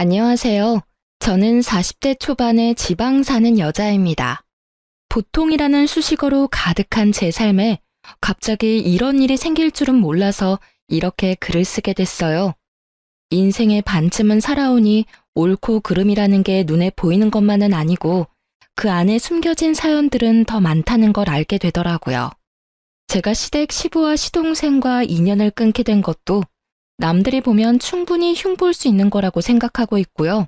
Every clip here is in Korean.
안녕하세요. 저는 40대 초반의 지방 사는 여자입니다. 보통이라는 수식어로 가득한 제 삶에 갑자기 이런 일이 생길 줄은 몰라서 이렇게 글을 쓰게 됐어요. 인생의 반쯤은 살아오니 옳고 그름이라는 게 눈에 보이는 것만은 아니고 그 안에 숨겨진 사연들은 더 많다는 걸 알게 되더라고요. 제가 시댁 시부와 시동생과 인연을 끊게 된 것도 남들이 보면 충분히 흉볼 수 있는 거라고 생각하고 있고요.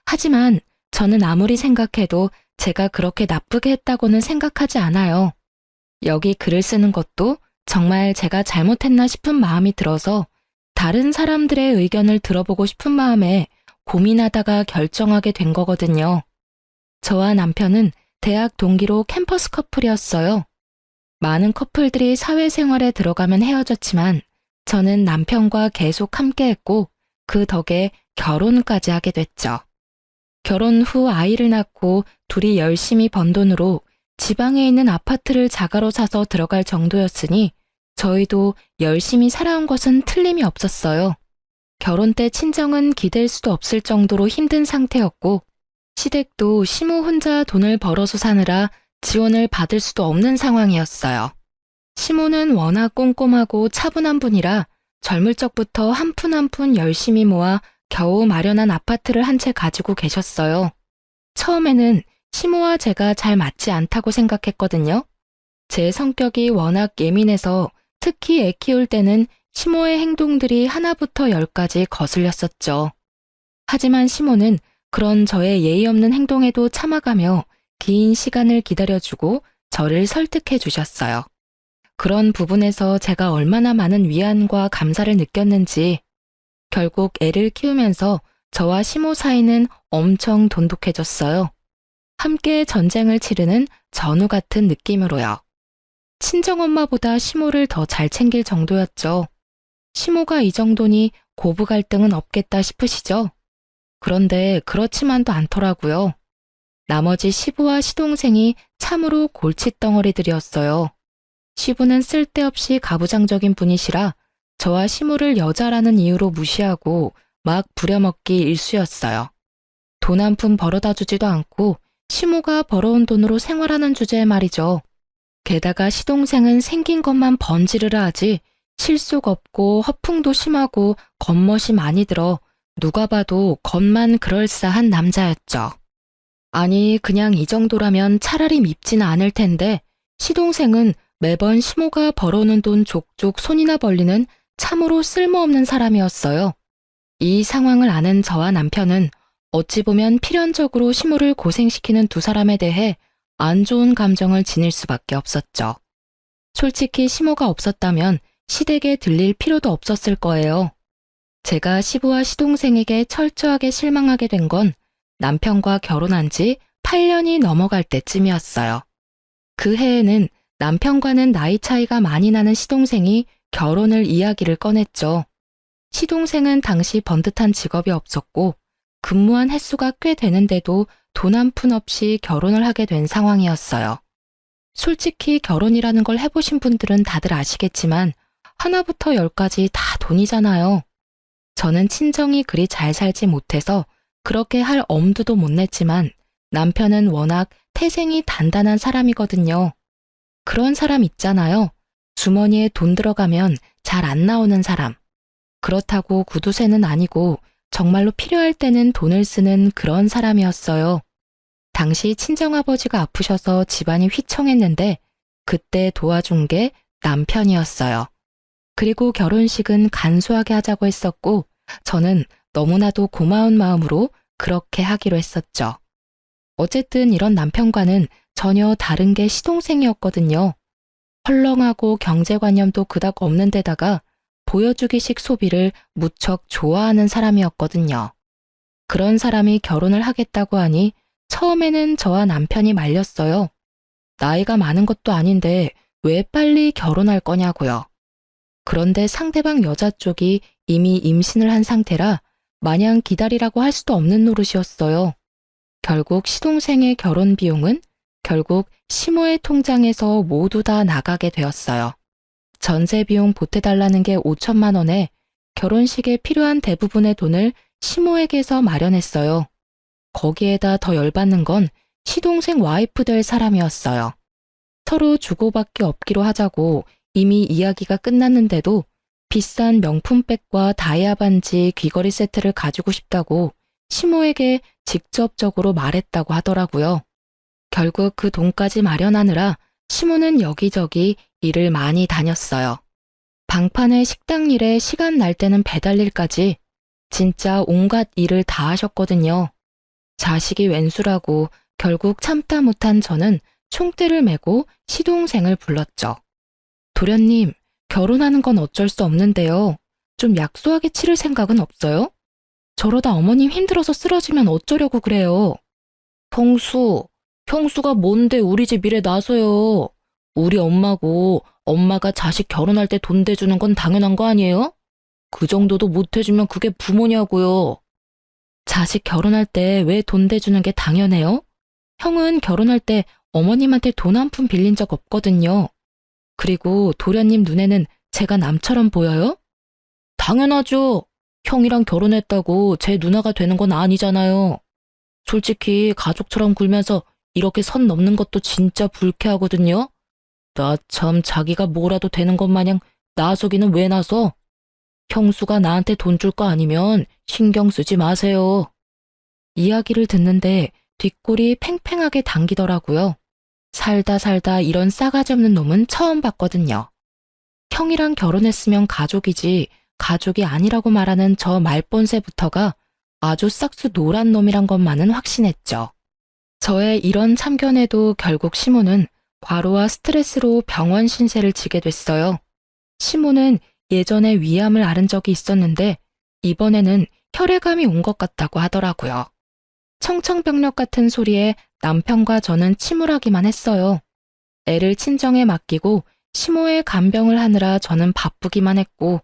하지만 저는 아무리 생각해도 제가 그렇게 나쁘게 했다고는 생각하지 않아요. 여기 글을 쓰는 것도 정말 제가 잘못했나 싶은 마음이 들어서 다른 사람들의 의견을 들어보고 싶은 마음에 고민하다가 결정하게 된 거거든요. 저와 남편은 대학 동기로 캠퍼스 커플이었어요. 많은 커플들이 사회생활에 들어가면 헤어졌지만 저는 남편과 계속 함께했고 그 덕에 결혼까지 하게 됐죠. 결혼 후 아이를 낳고 둘이 열심히 번 돈으로 지방에 있는 아파트를 자가로 사서 들어갈 정도였으니 저희도 열심히 살아온 것은 틀림이 없었어요. 결혼 때 친정은 기댈 수도 없을 정도로 힘든 상태였고 시댁도 시모 혼자 돈을 벌어서 사느라 지원을 받을 수도 없는 상황이었어요. 시모는 워낙 꼼꼼하고 차분한 분이라 젊을 적부터 한 푼 한 푼 열심히 모아 겨우 마련한 아파트를 한 채 가지고 계셨어요. 처음에는 시모와 제가 잘 맞지 않다고 생각했거든요. 제 성격이 워낙 예민해서 특히 애 키울 때는 시모의 행동들이 하나부터 열까지 거슬렸었죠. 하지만 시모는 그런 저의 예의 없는 행동에도 참아가며 긴 시간을 기다려주고 저를 설득해 주셨어요. 그런 부분에서 제가 얼마나 많은 위안과 감사를 느꼈는지 결국 애를 키우면서 저와 시모 사이는 엄청 돈독해졌어요. 함께 전쟁을 치르는 전우 같은 느낌으로요. 친정엄마보다 시모를 더 잘 챙길 정도였죠. 시모가 이 정도니 고부 갈등은 없겠다 싶으시죠? 그런데 그렇지만도 않더라고요. 나머지 시부와 시동생이 참으로 골칫덩어리들이었어요. 시부는 쓸데없이 가부장적인 분이시라 저와 시모를 여자라는 이유로 무시하고 막 부려먹기 일쑤였어요. 돈 한 푼 벌어다 주지도 않고 시모가 벌어온 돈으로 생활하는 주제에 말이죠. 게다가 시동생은 생긴 것만 번지르르 하지 실속 없고 허풍도 심하고 겉멋이 많이 들어 누가 봐도 겉만 그럴싸한 남자였죠. 아니 그냥 이 정도라면 차라리 밉지는 않을 텐데 시동생은 매번 시모가 벌어오는 돈 족족 손이나 벌리는 참으로 쓸모없는 사람이었어요. 이 상황을 아는 저와 남편은 어찌 보면 필연적으로 시모를 고생시키는 두 사람에 대해 안 좋은 감정을 지닐 수밖에 없었죠. 솔직히 시모가 없었다면 시댁에 들릴 필요도 없었을 거예요. 제가 시부와 시동생에게 철저하게 실망하게 된 건 남편과 결혼한 지 8년이 넘어갈 때쯤이었어요. 그 해에는 남편과는 나이 차이가 많이 나는 시동생이 결혼을 이야기를 꺼냈죠. 시동생은 당시 번듯한 직업이 없었고 근무한 횟수가 꽤 되는데도 돈 한 푼 없이 결혼을 하게 된 상황이었어요. 솔직히 결혼이라는 걸 해보신 분들은 다들 아시겠지만 하나부터 열까지 다 돈이잖아요. 저는 친정이 그리 잘 살지 못해서 그렇게 할 엄두도 못 냈지만 남편은 워낙 태생이 단단한 사람이거든요. 그런 사람 있잖아요. 주머니에 돈 들어가면 잘 안 나오는 사람. 그렇다고 구두쇠는 아니고 정말로 필요할 때는 돈을 쓰는 그런 사람이었어요. 당시 친정아버지가 아프셔서 집안이 휘청했는데 그때 도와준 게 남편이었어요. 그리고 결혼식은 간소하게 하자고 했었고 저는 너무나도 고마운 마음으로 그렇게 하기로 했었죠. 어쨌든 이런 남편과는 전혀 다른 게 시동생이었거든요. 헐렁하고 경제관념도 그닥 없는 데다가 보여주기식 소비를 무척 좋아하는 사람이었거든요. 그런 사람이 결혼을 하겠다고 하니 처음에는 저와 남편이 말렸어요. 나이가 많은 것도 아닌데 왜 빨리 결혼할 거냐고요. 그런데 상대방 여자 쪽이 이미 임신을 한 상태라 마냥 기다리라고 할 수도 없는 노릇이었어요. 결국 시동생의 결혼 비용은 결국 시모의 통장에서 모두 다 나가게 되었어요. 전세 비용 보태달라는 게 5천만 원에 결혼식에 필요한 대부분의 돈을 시모에게서 마련했어요. 거기에다 더 열받는 건 시동생 와이프 될 사람이었어요. 서로 주고받기 없기로 하자고 이미 이야기가 끝났는데도 비싼 명품백과 다이아 반지, 귀걸이 세트를 가지고 싶다고 시모에게 직접적으로 말했다고 하더라고요. 결국 그 돈까지 마련하느라 시모는 여기저기 일을 많이 다녔어요. 방판에 식당 일에 시간 날 때는 배달 일까지 진짜 온갖 일을 다 하셨거든요. 자식이 웬수라고 결국 참다 못한 저는 총대를 메고 시동생을 불렀죠. 도련님, 결혼하는 건 어쩔 수 없는데요. 좀 약소하게 치를 생각은 없어요? 저러다 어머님 힘들어서 쓰러지면 어쩌려고 그래요. 형수가 뭔데 우리 집 일에 나서요. 우리 엄마고 엄마가 자식 결혼할 때 돈 대주는 건 당연한 거 아니에요? 그 정도도 못 해주면 그게 부모냐고요. 자식 결혼할 때 왜 돈 대주는 게 당연해요? 형은 결혼할 때 어머님한테 돈 한 푼 빌린 적 없거든요. 그리고 도련님 눈에는 제가 남처럼 보여요? 당연하죠. 형이랑 결혼했다고 제 누나가 되는 건 아니잖아요. 솔직히 가족처럼 굴면서 이렇게 선 넘는 것도 진짜 불쾌하거든요. 나 참 자기가 뭐라도 되는 것 마냥 나서기는 왜 나서? 형수가 나한테 돈 줄 거 아니면 신경 쓰지 마세요. 이야기를 듣는데 뒷골이 팽팽하게 당기더라고요. 살다 이런 싸가지 없는 놈은 처음 봤거든요. 형이랑 결혼했으면 가족이지 가족이 아니라고 말하는 저 말본새부터가 아주 싹수 노란 놈이란 것만은 확신했죠. 저의 이런 참견에도 결국 시모는 과로와 스트레스로 병원 신세를 지게 됐어요. 시모는 예전에 위암을 앓은 적이 있었는데 이번에는 혈액암이 온 것 같다고 하더라고요. 청청병력 같은 소리에 남편과 저는 침울하기만 했어요. 애를 친정에 맡기고 시모의 간병을 하느라 저는 바쁘기만 했고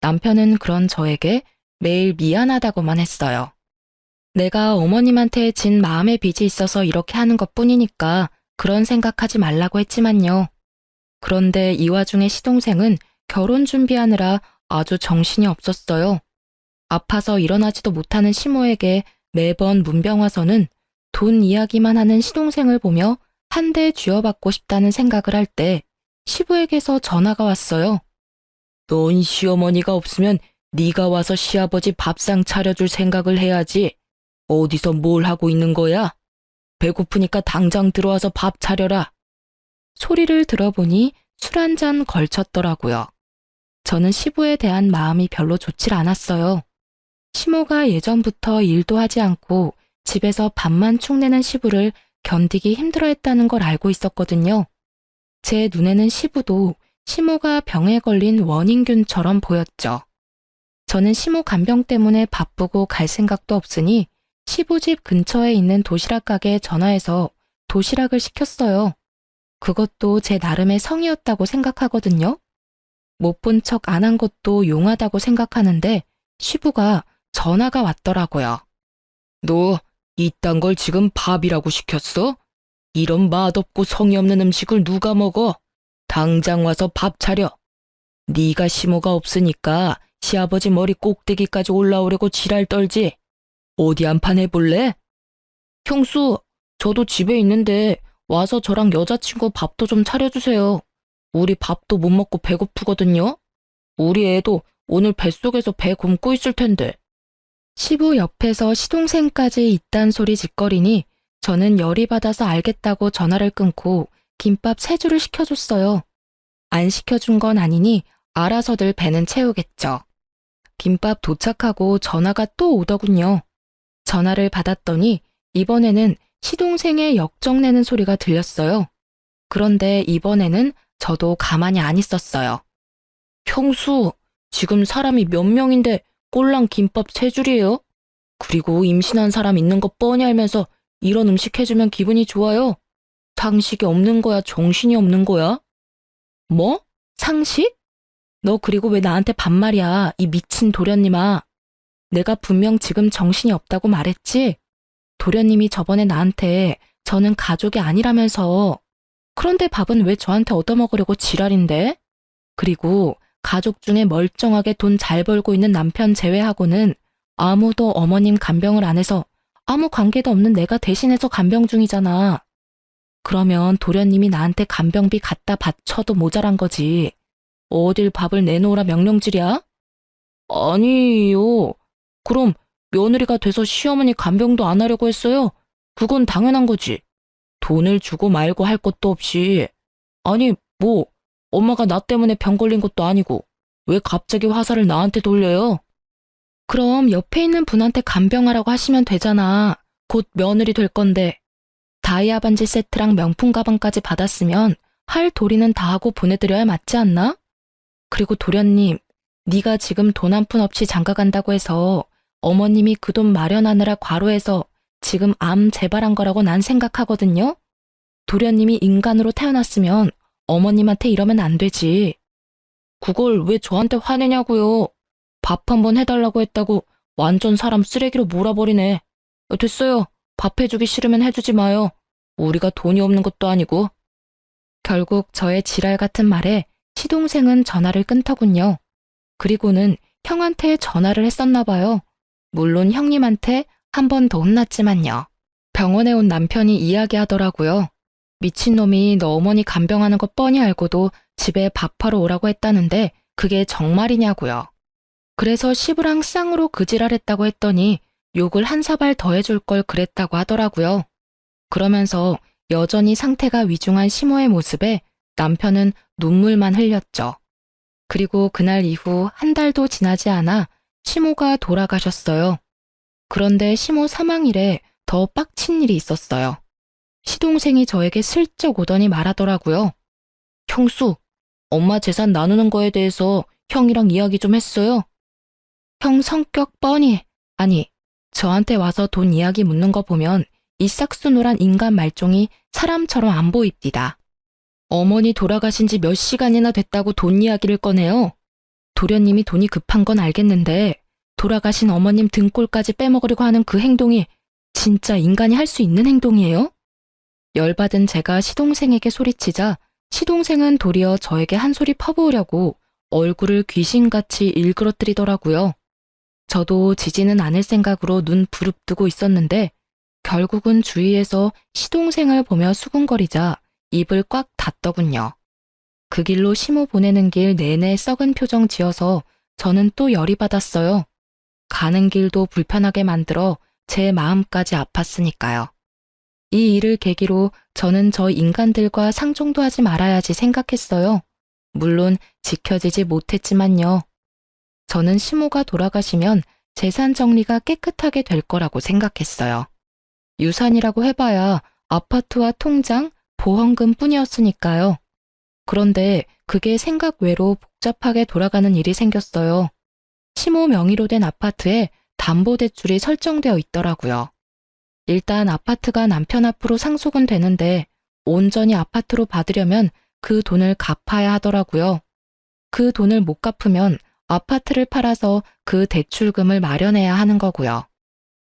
남편은 그런 저에게 매일 미안하다고만 했어요. 내가 어머님한테 진 마음의 빚이 있어서 이렇게 하는 것뿐이니까 그런 생각하지 말라고 했지만요. 그런데 이 와중에 시동생은 결혼 준비하느라 아주 정신이 없었어요. 아파서 일어나지도 못하는 시모에게 매번 문병 와서는 돈 이야기만 하는 시동생을 보며 한 대 쥐어받고 싶다는 생각을 할 때 시부에게서 전화가 왔어요. 넌 시어머니가 없으면 네가 와서 시아버지 밥상 차려줄 생각을 해야지. 어디서 뭘 하고 있는 거야? 배고프니까 당장 들어와서 밥 차려라. 소리를 들어보니 술 한 잔 걸쳤더라고요. 저는 시부에 대한 마음이 별로 좋질 않았어요. 시모가 예전부터 일도 하지 않고 집에서 밥만 축내는 시부를 견디기 힘들어했다는 걸 알고 있었거든요. 제 눈에는 시부도 시모가 병에 걸린 원인균처럼 보였죠. 저는 시모 간병 때문에 바쁘고 갈 생각도 없으니 시부 집 근처에 있는 도시락 가게에 전화해서 도시락을 시켰어요. 그것도 제 나름의 성의였다고 생각하거든요. 못 본 척 안 한 것도 용하다고 생각하는데 시부가 전화가 왔더라고요. 너 이딴 걸 지금 밥이라고 시켰어? 이런 맛없고 성의 없는 음식을 누가 먹어? 당장 와서 밥 차려. 네가 시모가 없으니까 시아버지 머리 꼭대기까지 올라오려고 지랄 떨지. 어디 한판 해볼래? 형수, 저도 집에 있는데 와서 저랑 여자친구 밥도 좀 차려주세요. 우리 밥도 못 먹고 배고프거든요. 우리 애도 오늘 뱃속에서 배 굶고 있을 텐데. 시부 옆에서 시동생까지 이딴 소리 짓거리니 저는 열이 받아서 알겠다고 전화를 끊고 김밥 3줄을 시켜줬어요. 안 시켜준 건 아니니 알아서들 배는 채우겠죠. 김밥 도착하고 전화가 또 오더군요. 전화를 받았더니 이번에는 시동생의 역정내는 소리가 들렸어요. 그런데 이번에는 저도 가만히 안 있었어요. 형수, 지금 사람이 몇 명인데 꼴랑 김밥 3줄이에요? 그리고 임신한 사람 있는 거 뻔히 알면서 이런 음식 해주면 기분이 좋아요? 상식이 없는 거야, 정신이 없는 거야? 뭐? 상식? 너 그리고 왜 나한테 반말이야, 이 미친 도련님아. 내가 분명 지금 정신이 없다고 말했지? 도련님이 저번에 나한테 저는 가족이 아니라면서. 그런데 밥은 왜 저한테 얻어먹으려고 지랄인데? 그리고 가족 중에 멀쩡하게 돈 잘 벌고 있는 남편 제외하고는 아무도 어머님 간병을 안 해서 아무 관계도 없는 내가 대신해서 간병 중이잖아. 그러면 도련님이 나한테 간병비 갖다 바쳐도 모자란 거지. 어딜 밥을 내놓으라 명령질이야? 아니요. 그럼 며느리가 돼서 시어머니 간병도 안 하려고 했어요? 그건 당연한 거지. 돈을 주고 말고 할 것도 없이. 아니, 뭐, 엄마가 나 때문에 병 걸린 것도 아니고, 왜 갑자기 화살을 나한테 돌려요? 그럼 옆에 있는 분한테 간병하라고 하시면 되잖아. 곧 며느리 될 건데. 다이아 반지 세트랑 명품 가방까지 받았으면 할 도리는 다 하고 보내드려야 맞지 않나? 그리고 도련님, 네가 지금 돈 한 푼 없이 장가 간다고 해서 어머님이 그 돈 마련하느라 과로해서 지금 암 재발한 거라고 난 생각하거든요? 도련님이 인간으로 태어났으면 어머님한테 이러면 안 되지. 그걸 왜 저한테 화내냐고요. 밥 한 번 해달라고 했다고 완전 사람 쓰레기로 몰아버리네. 됐어요. 밥 해주기 싫으면 해주지 마요. 우리가 돈이 없는 것도 아니고. 결국 저의 지랄 같은 말에 시동생은 전화를 끊더군요. 그리고는 형한테 전화를 했었나 봐요. 물론 형님한테 한 번 더 혼났지만요. 병원에 온 남편이 이야기하더라고요. 미친놈이 너 어머니 간병하는 거 뻔히 알고도 집에 밥하러 오라고 했다는데 그게 정말이냐고요. 그래서 시부랑 쌍으로 그 지랄했다고 했더니 욕을 한 사발 더 해줄 걸 그랬다고 하더라고요. 그러면서 여전히 상태가 위중한 시모의 모습에 남편은 눈물만 흘렸죠. 그리고 그날 이후 한 달도 지나지 않아 시모가 돌아가셨어요. 그런데 시모 사망일에 더 빡친 일이 있었어요. 시동생이 저에게 슬쩍 오더니 말하더라고요. 형수, 엄마 재산 나누는 거에 대해서 형이랑 이야기 좀 했어요? 형 성격 뻔히, 아니, 저한테 와서 돈 이야기 묻는 거 보면 이 싹수노란 인간 말종이 사람처럼 안 보입디다. 어머니 돌아가신 지 몇 시간이나 됐다고 돈 이야기를 꺼내요. 도련님이 돈이 급한 건 알겠는데 돌아가신 어머님 등골까지 빼먹으려고 하는 그 행동이 진짜 인간이 할 수 있는 행동이에요? 열받은 제가 시동생에게 소리치자 시동생은 도리어 저에게 한 소리 퍼부으려고 얼굴을 귀신같이 일그러뜨리더라고요. 저도 지지는 않을 생각으로 눈 부릅뜨고 있었는데 결국은 주위에서 시동생을 보며 수군거리자 입을 꽉 닫더군요. 그 길로 시모 보내는 길 내내 썩은 표정 지어서 저는 또 열이 받았어요. 가는 길도 불편하게 만들어 제 마음까지 아팠으니까요. 이 일을 계기로 저는 저 인간들과 상종도 하지 말아야지 생각했어요. 물론 지켜지지 못했지만요. 저는 시모가 돌아가시면 재산 정리가 깨끗하게 될 거라고 생각했어요. 유산이라고 해봐야 아파트와 통장, 보험금 뿐이었으니까요. 그런데 그게 생각 외로 복잡하게 돌아가는 일이 생겼어요. 시모 명의로 된 아파트에 담보대출이 설정되어 있더라고요. 일단 아파트가 남편 앞으로 상속은 되는데 온전히 아파트로 받으려면 그 돈을 갚아야 하더라고요. 그 돈을 못 갚으면 아파트를 팔아서 그 대출금을 마련해야 하는 거고요.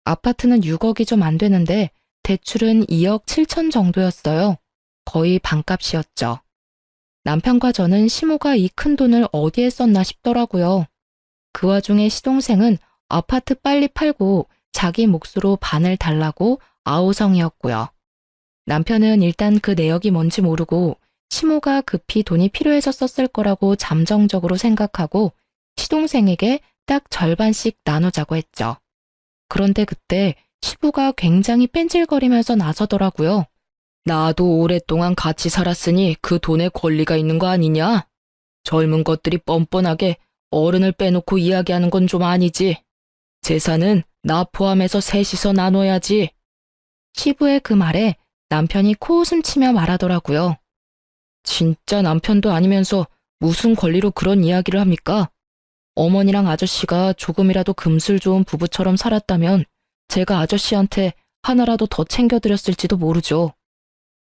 아파트는 6억이 좀 안 되는데 대출은 2억 7천 정도였어요. 거의 반값이었죠. 남편과 저는 시모가 이 큰 돈을 어디에 썼나 싶더라고요. 그 와중에 시동생은 아파트 빨리 팔고 자기 몫으로 반을 달라고 아우성이었고요. 남편은 일단 그 내역이 뭔지 모르고 시모가 급히 돈이 필요해서 썼을 거라고 잠정적으로 생각하고 시동생에게 딱 절반씩 나누자고 했죠. 그런데 그때 시부가 굉장히 뺀질거리면서 나서더라고요. 나도 오랫동안 같이 살았으니 그 돈에 권리가 있는 거 아니냐? 젊은 것들이 뻔뻔하게 어른을 빼놓고 이야기하는 건 좀 아니지. 재산은 나 포함해서 셋이서 나눠야지. 시부의 그 말에 남편이 코웃음 치며 말하더라고요. 진짜 남편도 아니면서 무슨 권리로 그런 이야기를 합니까? 어머니랑 아저씨가 조금이라도 금술 좋은 부부처럼 살았다면 제가 아저씨한테 하나라도 더 챙겨드렸을지도 모르죠.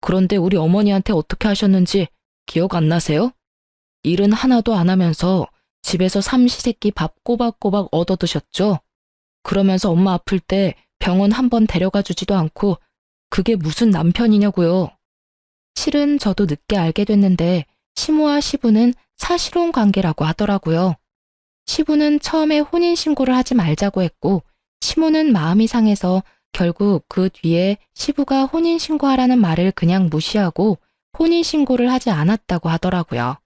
그런데 우리 어머니한테 어떻게 하셨는지 기억 안 나세요? 일은 하나도 안 하면서 집에서 삼시세끼 밥 꼬박꼬박 얻어드셨죠? 그러면서 엄마 아플 때 병원 한 번 데려가 주지도 않고 그게 무슨 남편이냐고요. 실은 저도 늦게 알게 됐는데 시모와 시부는 사실혼 관계라고 하더라고요. 시부는 처음에 혼인신고를 하지 말자고 했고, 시모는 마음이 상해서 결국 그 뒤에 시부가 혼인신고하라는 말을 그냥 무시하고 혼인신고를 하지 않았다고 하더라고요.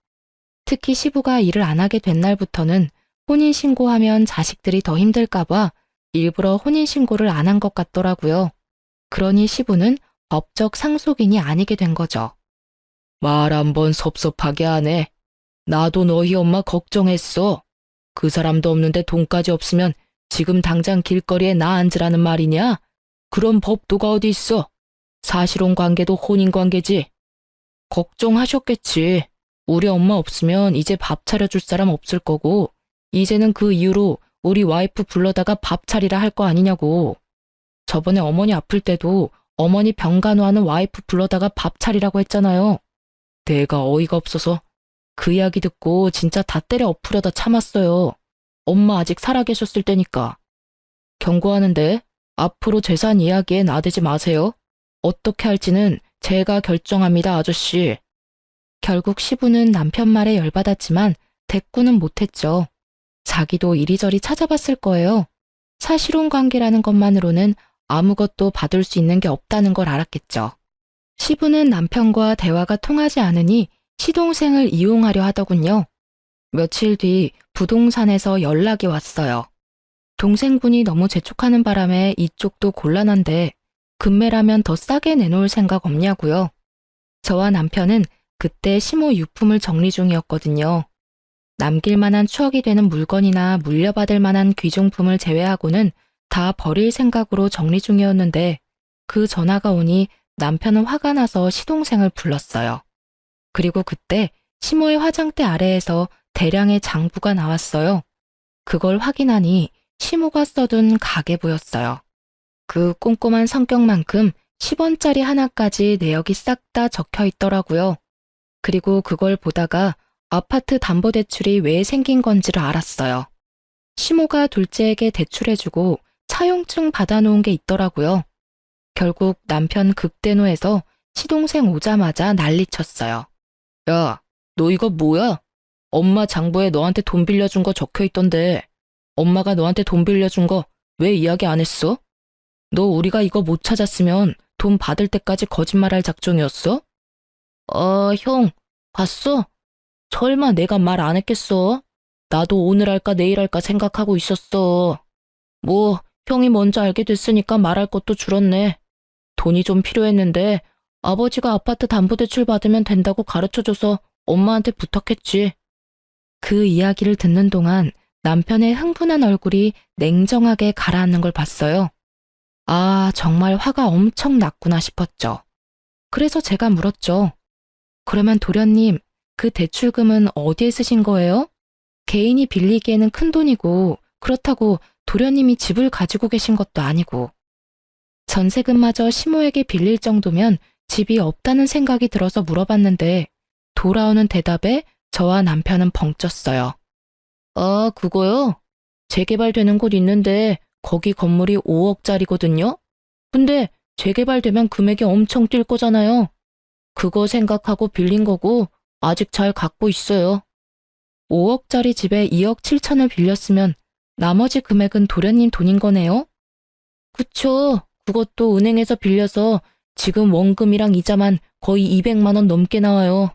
특히 시부가 일을 안 하게 된 날부터는 혼인신고하면 자식들이 더 힘들까봐 일부러 혼인신고를 안 한 것 같더라고요. 그러니 시부는 법적 상속인이 아니게 된 거죠. 말 한번 섭섭하게 하네. 나도 너희 엄마 걱정했어. 그 사람도 없는데 돈까지 없으면 지금 당장 길거리에 나 앉으라는 말이냐? 그런 법도가 어디 있어? 사실혼 관계도 혼인 관계지. 걱정하셨겠지. 우리 엄마 없으면 이제 밥 차려줄 사람 없을 거고, 이제는 그 이후로 우리 와이프 불러다가 밥 차리라 할 거 아니냐고. 저번에 어머니 아플 때도 어머니 병간호하는 와이프 불러다가 밥 차리라고 했잖아요. 내가 어이가 없어서 그 이야기 듣고 진짜 다 때려 엎으려다 참았어요. 엄마 아직 살아계셨을 때니까. 경고하는데 앞으로 재산 이야기에 나대지 마세요. 어떻게 할지는 제가 결정합니다, 아저씨. 결국 시부는 남편 말에 열받았지만 대꾸는 못했죠. 자기도 이리저리 찾아봤을 거예요. 사실혼 관계라는 것만으로는 아무것도 받을 수 있는 게 없다는 걸 알았겠죠. 시부는 남편과 대화가 통하지 않으니 시동생을 이용하려 하더군요. 며칠 뒤 부동산에서 연락이 왔어요. 동생분이 너무 재촉하는 바람에 이쪽도 곤란한데 금매라면 더 싸게 내놓을 생각 없냐고요. 저와 남편은 그때 시모 유품을 정리 중이었거든요. 남길 만한 추억이 되는 물건이나 물려받을 만한 귀중품을 제외하고는 다 버릴 생각으로 정리 중이었는데 그 전화가 오니 남편은 화가 나서 시동생을 불렀어요. 그리고 그때 시모의 화장대 아래에서 대량의 장부가 나왔어요. 그걸 확인하니 시모가 써둔 가계부였어요. 그 꼼꼼한 성격만큼 10원짜리 하나까지 내역이 싹 다 적혀 있더라고요. 그리고 그걸 보다가 아파트 담보대출이 왜 생긴 건지를 알았어요. 시모가 둘째에게 대출해주고 차용증 받아놓은 게 있더라고요. 결국 남편 극대노해서 시동생 오자마자 난리쳤어요. 야, 너 이거 뭐야? 엄마 장부에 너한테 돈 빌려준 거 적혀 있던데 엄마가 너한테 돈 빌려준 거 왜 이야기 안 했어? 너 우리가 이거 못 찾았으면 돈 받을 때까지 거짓말할 작정이었어? 형, 봤어? 설마 내가 말 안 했겠어? 나도 오늘 할까 내일 할까 생각하고 있었어. 뭐 형이 먼저 알게 됐으니까 말할 것도 줄었네. 돈이 좀 필요했는데 아버지가 아파트 담보대출 받으면 된다고 가르쳐줘서 엄마한테 부탁했지. 그 이야기를 듣는 동안 남편의 흥분한 얼굴이 냉정하게 가라앉는 걸 봤어요. 아, 정말 화가 엄청 났구나 싶었죠. 그래서 제가 물었죠. 그러면 도련님, 그 대출금은 어디에 쓰신 거예요? 개인이 빌리기에는 큰 돈이고 그렇다고 도련님이 집을 가지고 계신 것도 아니고. 전세금마저 시모에게 빌릴 정도면 집이 없다는 생각이 들어서 물어봤는데 돌아오는 대답에 저와 남편은 벙쪘어요. 아, 그거요? 재개발되는 곳 있는데 거기 건물이 5억짜리거든요? 근데 재개발되면 금액이 엄청 뛸 거잖아요. 그거 생각하고 빌린 거고 아직 잘 갖고 있어요. 5억짜리 집에 2억 7천을 빌렸으면 나머지 금액은 도련님 돈인 거네요? 그쵸. 그것도 은행에서 빌려서 지금 원금이랑 이자만 거의 200만 원 넘게 나와요.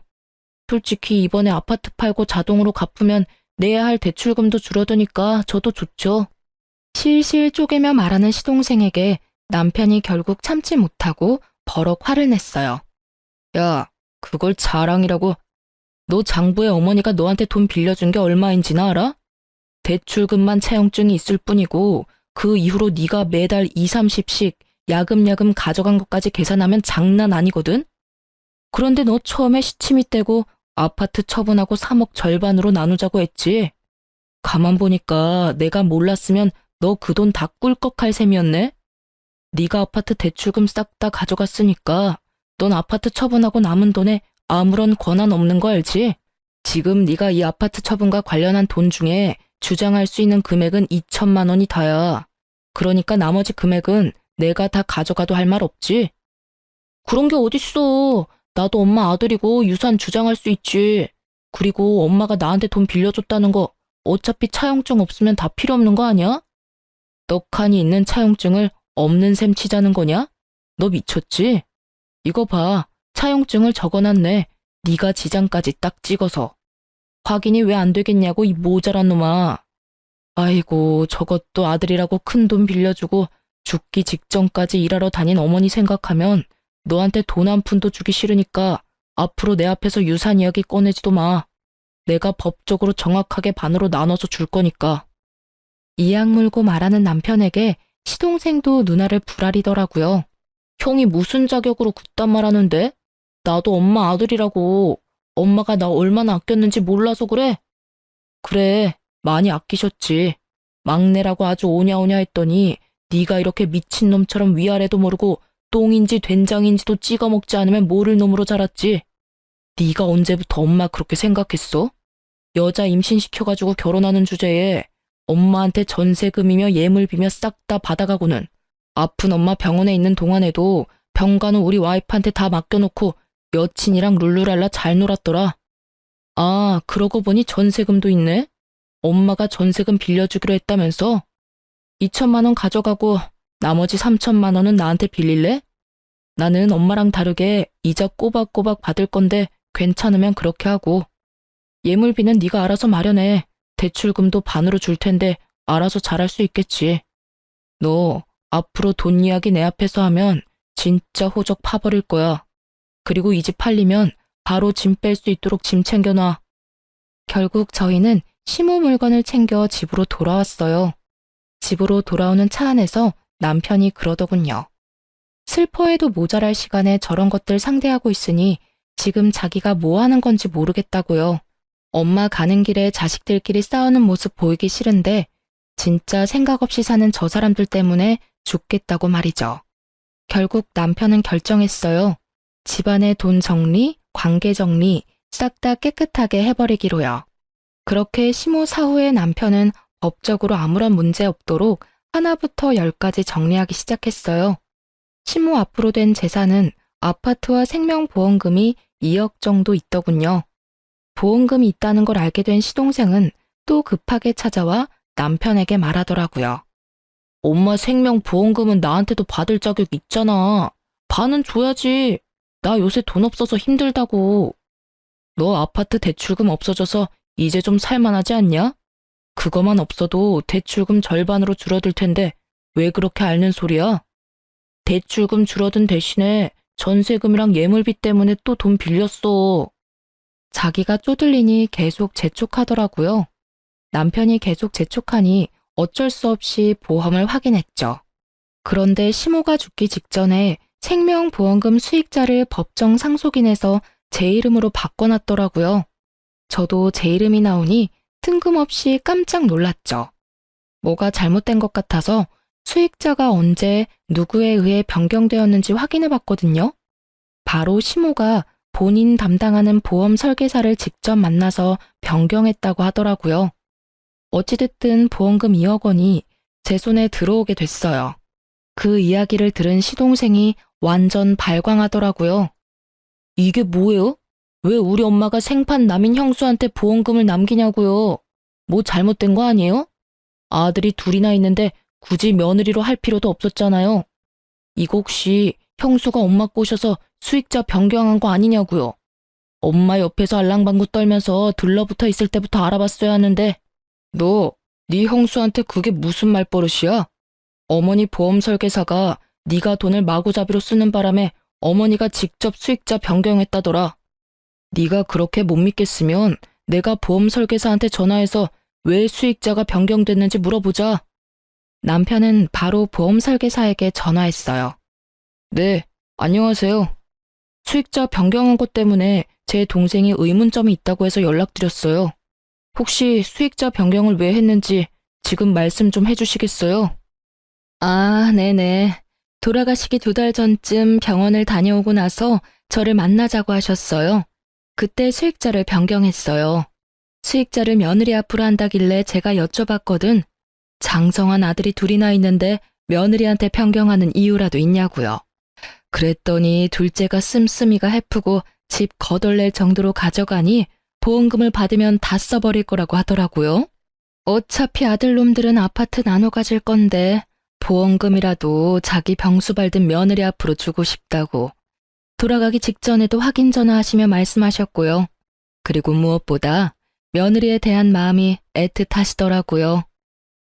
솔직히 이번에 아파트 팔고 자동으로 갚으면 내야 할 대출금도 줄어드니까 저도 좋죠. 실실 쪼개며 말하는 시동생에게 남편이 결국 참지 못하고 버럭 화를 냈어요. 야, 그걸 자랑이라고. 너 장부에 어머니가 너한테 돈 빌려준 게 얼마인지나 알아? 대출금만 차용증이 있을 뿐이고 그 이후로 네가 매달 2, 30씩 야금야금 가져간 것까지 계산하면 장난 아니거든? 그런데 너 처음에 시치미 떼고 아파트 처분하고 3억 절반으로 나누자고 했지? 가만 보니까 내가 몰랐으면 너 그 돈 다 꿀꺽할 셈이었네? 네가 아파트 대출금 싹 다 가져갔으니까 넌 아파트 처분하고 남은 돈에 아무런 권한 없는 거 알지? 지금 네가 이 아파트 처분과 관련한 돈 중에 주장할 수 있는 금액은 2천만 원이 다야. 그러니까 나머지 금액은 내가 다 가져가도 할 말 없지? 그런 게 어딨어. 나도 엄마 아들이고 유산 주장할 수 있지. 그리고 엄마가 나한테 돈 빌려줬다는 거 어차피 차용증 없으면 다 필요 없는 거 아니야? 떡하니 있는 차용증을 없는 셈 치자는 거냐? 너 미쳤지? 이거 봐. 차용증을 적어놨네. 네가 지장까지 딱 찍어서. 확인이 왜 안 되겠냐고 이 모자란 놈아. 아이고 저것도 아들이라고 큰 돈 빌려주고 죽기 직전까지 일하러 다닌 어머니 생각하면 너한테 돈 한 푼도 주기 싫으니까 앞으로 내 앞에서 유산 이야기 꺼내지도 마. 내가 법적으로 정확하게 반으로 나눠서 줄 거니까. 이악 물고 말하는 남편에게 시동생도 누나를 부라리더라고요. 형이 무슨 자격으로 그딴 말 하는데? 나도 엄마 아들이라고. 엄마가 나 얼마나 아꼈는지 몰라서 그래? 그래, 많이 아끼셨지. 막내라고 아주 오냐오냐 했더니 네가 이렇게 미친놈처럼 위아래도 모르고 똥인지 된장인지도 찍어 먹지 않으면 모를 놈으로 자랐지. 네가 언제부터 엄마 그렇게 생각했어? 여자 임신시켜가지고 결혼하는 주제에 엄마한테 전세금이며 예물비며 싹 다 받아가고는 아픈 엄마 병원에 있는 동안에도 병가는 우리 와이프한테 다 맡겨놓고 여친이랑 룰루랄라 잘 놀았더라. 아, 그러고 보니 전세금도 있네? 엄마가 전세금 빌려주기로 했다면서? 2천만 원 가져가고 나머지 3천만 원은 나한테 빌릴래? 나는 엄마랑 다르게 이자 꼬박꼬박 받을 건데 괜찮으면 그렇게 하고. 예물비는 네가 알아서 마련해. 대출금도 반으로 줄 텐데 알아서 잘할 수 있겠지. 너 앞으로 돈 이야기 내 앞에서 하면 진짜 호적 파버릴 거야. 그리고 이 집 팔리면 바로 짐 뺄 수 있도록 짐 챙겨놔. 결국 저희는 시모 물건을 챙겨 집으로 돌아왔어요. 집으로 돌아오는 차 안에서 남편이 그러더군요. 슬퍼해도 모자랄 시간에 저런 것들 상대하고 있으니 지금 자기가 뭐 하는 건지 모르겠다고요. 엄마 가는 길에 자식들끼리 싸우는 모습 보이기 싫은데 진짜 생각 없이 사는 저 사람들 때문에 죽겠다고 말이죠. 결국 남편은 결정했어요. 집안의 돈 정리, 관계 정리 싹 다 깨끗하게 해버리기로요. 그렇게 시모 사후에 남편은 법적으로 아무런 문제 없도록 하나부터 10까지 정리하기 시작했어요. 시모 앞으로 된 재산은 아파트와 생명보험금이 2억 정도 있더군요. 보험금이 있다는 걸 알게 된 시동생은 또 급하게 찾아와 남편에게 말하더라고요. 엄마 생명보험금은 나한테도 받을 자격 있잖아. 반은 줘야지. 나 요새 돈 없어서 힘들다고. 너 아파트 대출금 없어져서 이제 좀 살만하지 않냐? 그거만 없어도 대출금 절반으로 줄어들 텐데 왜 그렇게 앓는 소리야? 대출금 줄어든 대신에 전세금이랑 예물비 때문에 또 돈 빌렸어. 자기가 쪼들리니 계속 재촉하더라고요. 남편이 계속 재촉하니 어쩔 수 없이 보험을 확인했죠. 그런데 시모가 죽기 직전에 생명보험금 수익자를 법정 상속인에서 제 이름으로 바꿔놨더라고요. 저도 제 이름이 나오니 뜬금없이 깜짝 놀랐죠. 뭐가 잘못된 것 같아서 수익자가 언제 누구에 의해 변경되었는지 확인해봤거든요. 바로 시모가 본인 담당하는 보험 설계사를 직접 만나서 변경했다고 하더라고요. 어찌됐든 보험금 2억 원이 제 손에 들어오게 됐어요. 그 이야기를 들은 시동생이 완전 발광하더라고요. 이게 뭐예요? 왜 우리 엄마가 생판 남인 형수한테 보험금을 남기냐고요? 뭐 잘못된 거 아니에요? 아들이 둘이나 있는데 굳이 며느리로 할 필요도 없었잖아요. 이거 혹시 형수가 엄마 꼬셔서 수익자 변경한 거 아니냐고요? 엄마 옆에서 알랑방구 떨면서 들러붙어 있을 때부터 알아봤어야 하는데 네 형수한테 그게 무슨 말버릇이야? 어머니 보험 설계사가 네가 돈을 마구잡이로 쓰는 바람에 어머니가 직접 수익자 변경했다더라. 네가 그렇게 못 믿겠으면 내가 보험 설계사한테 전화해서 왜 수익자가 변경됐는지 물어보자. 남편은 바로 보험 설계사에게 전화했어요. 네, 안녕하세요. 수익자 변경한 것 때문에 제 동생이 의문점이 있다고 해서 연락드렸어요. 혹시 수익자 변경을 왜 했는지 지금 말씀 좀 해주시겠어요? 아, 네네. 돌아가시기 2달 전쯤 병원을 다녀오고 나서 저를 만나자고 하셨어요. 그때 수익자를 변경했어요. 수익자를 며느리 앞으로 한다길래 제가 여쭤봤거든. 장성한 아들이 둘이나 있는데 며느리한테 변경하는 이유라도 있냐고요. 그랬더니 둘째가 씀씀이가 해프고 집 거덜낼 정도로 가져가니 보험금을 받으면 다 써버릴 거라고 하더라고요. 어차피 아들놈들은 아파트 나눠 가질 건데 보험금이라도 자기 병수 밟은 며느리 앞으로 주고 싶다고 돌아가기 직전에도 확인 전화하시며 말씀하셨고요. 그리고 무엇보다 며느리에 대한 마음이 애틋하시더라고요.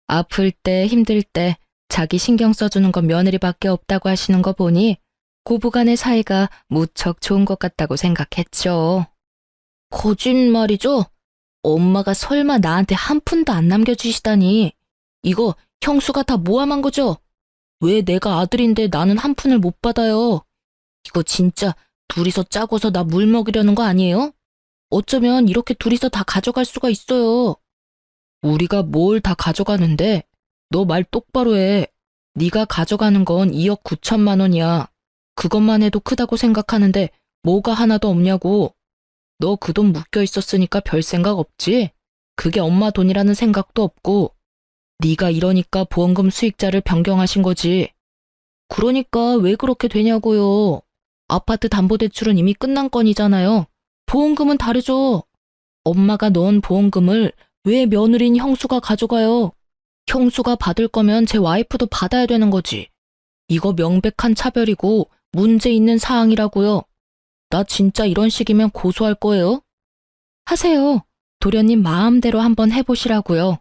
아플 때 힘들 때 자기 신경 써주는 건 며느리밖에 없다고 하시는 거 보니 고부간의 사이가 무척 좋은 것 같다고 생각했죠. 거짓말이죠? 엄마가 설마 나한테 한 푼도 안 남겨주시다니. 이거 형수가 다 모함한 거죠? 왜 내가 아들인데 나는 한 푼을 못 받아요? 이거 진짜 둘이서 짜고서 나 물 먹이려는 거 아니에요? 어쩌면 이렇게 둘이서 다 가져갈 수가 있어요. 우리가 뭘 다 가져가는데? 너 말 똑바로 해. 네가 가져가는 건 2억 9천만 원이야. 그것만 해도 크다고 생각하는데 뭐가 하나도 없냐고. 너 그 돈 묶여 있었으니까 별 생각 없지? 그게 엄마 돈이라는 생각도 없고. 네가 이러니까 보험금 수익자를 변경하신 거지. 그러니까 왜 그렇게 되냐고요. 아파트 담보대출은 이미 끝난 건이잖아요. 보험금은 다르죠. 엄마가 넣은 보험금을 왜 며느리인 형수가 가져가요? 형수가 받을 거면 제 와이프도 받아야 되는 거지. 이거 명백한 차별이고 문제 있는 사항이라고요. 나 진짜 이런 식이면 고소할 거예요. 하세요. 도련님 마음대로 한번 해보시라고요.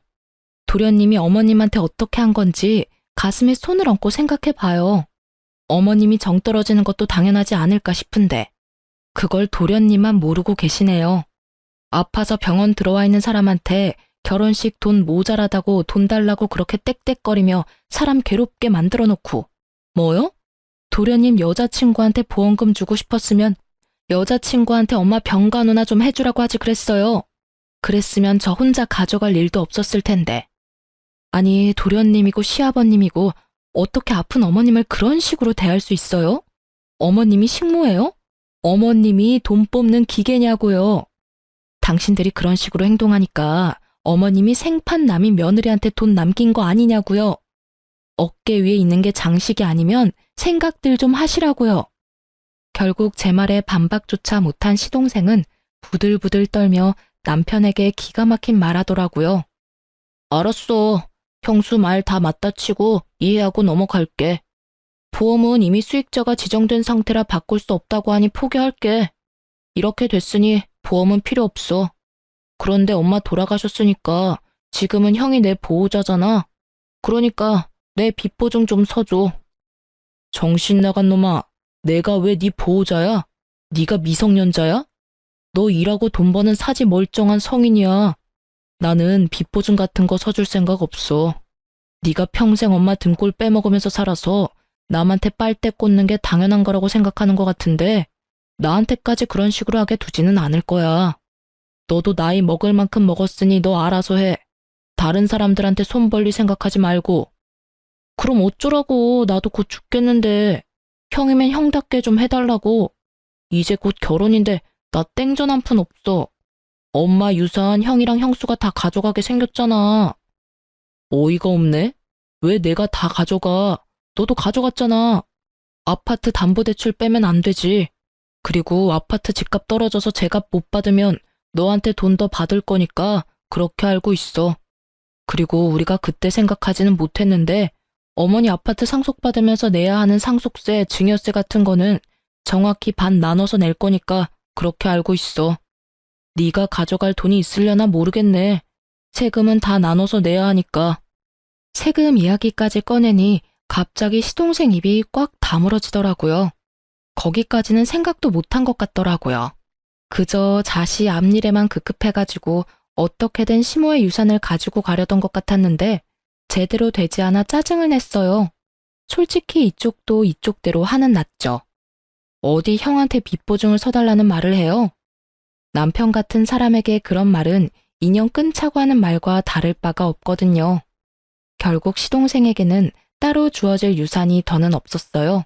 도련님이 어머님한테 어떻게 한 건지 가슴에 손을 얹고 생각해 봐요. 어머님이 정 떨어지는 것도 당연하지 않을까 싶은데 그걸 도련님만 모르고 계시네요. 아파서 병원 들어와 있는 사람한테 결혼식 돈 모자라다고 돈 달라고 그렇게 떽떽거리며 사람 괴롭게 만들어 놓고 뭐요? 도련님 여자친구한테 보험금 주고 싶었으면 여자친구한테 엄마 병간호나 좀 해주라고 하지 그랬어요. 그랬으면 저 혼자 가져갈 일도 없었을 텐데. 아니 도련님이고 시아버님이고 어떻게 아픈 어머님을 그런 식으로 대할 수 있어요? 어머님이 식모예요? 어머님이 돈 뽑는 기계냐고요. 당신들이 그런 식으로 행동하니까 어머님이 생판 남인 며느리한테 돈 남긴 거 아니냐고요. 어깨 위에 있는 게 장식이 아니면 생각들 좀 하시라고요. 결국 제 말에 반박조차 못한 시동생은 부들부들 떨며 남편에게 기가 막힌 말하더라고요. 알았어. 형수 말 다 맞다 치고 이해하고 넘어갈게. 보험은 이미 수익자가 지정된 상태라 바꿀 수 없다고 하니 포기할게. 이렇게 됐으니 보험은 필요 없어. 그런데 엄마 돌아가셨으니까 지금은 형이 내 보호자잖아. 그러니까 내 빚보증 좀 서줘. 정신 나간 놈아. 내가 왜 네 보호자야? 네가 미성년자야? 너 일하고 돈 버는 사지 멀쩡한 성인이야. 나는 빚보증 같은 거 서줄 생각 없어. 네가 평생 엄마 등골 빼먹으면서 살아서 남한테 빨대 꽂는 게 당연한 거라고 생각하는 것 같은데 나한테까지 그런 식으로 하게 두지는 않을 거야. 너도 나이 먹을 만큼 먹었으니 너 알아서 해. 다른 사람들한테 손 벌릴 생각하지 말고. 그럼 어쩌라고. 나도 곧 죽겠는데. 형이면 형답게 좀 해달라고. 이제 곧 결혼인데 나 땡전 한 푼 없어. 엄마 유산 형이랑 형수가 다 가져가게 생겼잖아. 어이가 없네. 왜 내가 다 가져가? 너도 가져갔잖아. 아파트 담보대출 빼면 안 되지. 그리고 아파트 집값 떨어져서 제값 못 받으면 너한테 돈 더 받을 거니까 그렇게 알고 있어. 그리고 우리가 그때 생각하지는 못했는데 어머니 아파트 상속받으면서 내야 하는 상속세, 증여세 같은 거는 정확히 반 나눠서 낼 거니까 그렇게 알고 있어. 네가 가져갈 돈이 있으려나 모르겠네. 세금은 다 나눠서 내야 하니까. 세금 이야기까지 꺼내니 갑자기 시동생 입이 꽉 다물어지더라고요. 거기까지는 생각도 못한 것 같더라고요. 그저 자시 앞일에만 급급해가지고 어떻게든 시모의 유산을 가지고 가려던 것 같았는데 제대로 되지 않아 짜증을 냈어요. 솔직히 이쪽도 이쪽대로 화는 났죠. 어디 형한테 빚보증을 서달라는 말을 해요? 남편 같은 사람에게 그런 말은 인연 끊자고 하는 말과 다를 바가 없거든요. 결국 시동생에게는 따로 주어질 유산이 더는 없었어요.